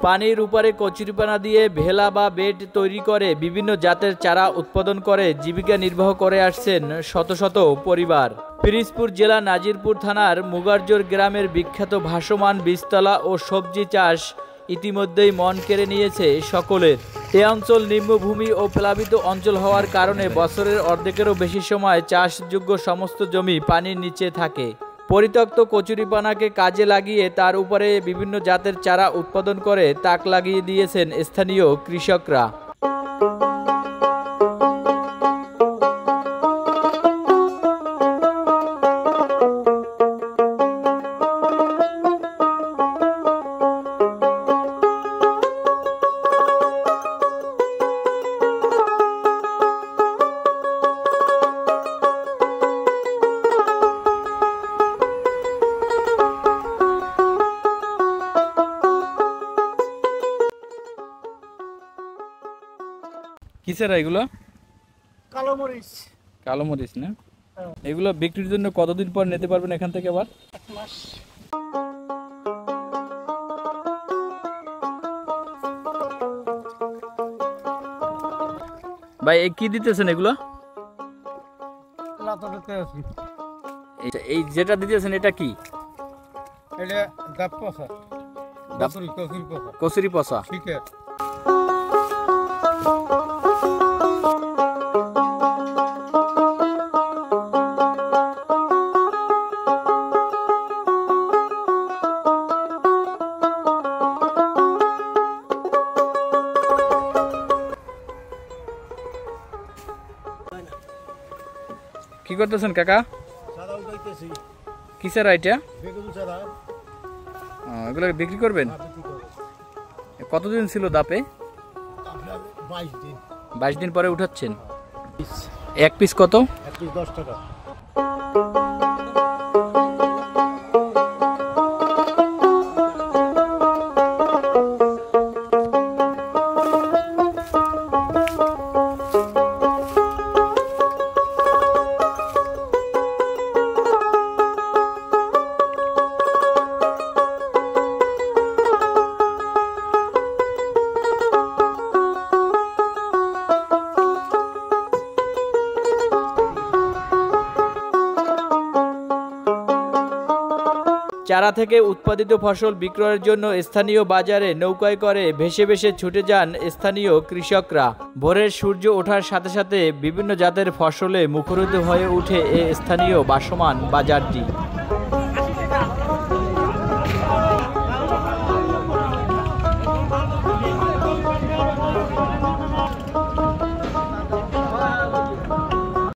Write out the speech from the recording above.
পানির উপরে কচুরিপানা দিয়ে ভেলা বা বেড তৈরি করে বিভিন্ন জাতের চারা উৎপাদন করে জীবিকা নির্বাহ করে আসছেন শত শত পরিবার। পিরিজপুর জেলা নাজিরপুর থানার মুগারজোর গ্রামের বিখ্যাত ভাসমান বীজতলা ও সবজি চাষ ইতিমধ্যেই মন কেড়ে নিয়েছে সকলের। এ অঞ্চল নিম্নভূমি ও প্লাবিত অঞ্চল হওয়ার কারণে বছরের অর্ধেকেরও বেশি সময় চাষযোগ্য সমস্ত জমি পানির নিচে থাকে। পরিত্যক্ত কচুরিপানাকে কাজে লাগিয়ে তার উপরে বিভিন্ন জাতের চারা উৎপাদন করে তাক লাগিয়ে দিয়েছেন স্থানীয় কৃষকরা। কিসের এগুলো? কালো মরিচ। কালো মরিচ না? এগুলো বিক্রির জন্য কতদিন পর নিতে পারবেন এখান থেকে আবার? 1 মাস। ভাই কি দিতেছেন এগুলো? লাতাতে আছে। এই যেটা দিতেছেন এটা কি? এটা ডাব পচা। কচুরি পচা। কচুরি পচা। ঠিক আছে। কি করতেছেন কাকা? চারা উঠাইতেছি। কিসের আইটা? বেগুন চারা। এগুলো বিক্রি করবেন? কতদিন ছিল দাপে? 22 দিন। 22 দিন পরে উঠাচ্ছেন। এক পিস কত? 1 পিস 10 টাকা। চারা থেকে উৎপাদিত ফসল বিক্রয়ের জন্য স্থানীয় বাজারে নৌকায় করে ভেসে ভেসে ছুটে যান স্থানীয় কৃষকরা। ভোরের সূর্য ওঠার সাথে সাথে বিভিন্ন জাতের ফসলে মুখরিত হয়ে ওঠে এ স্থানীয় ভাসমান বাজারটি।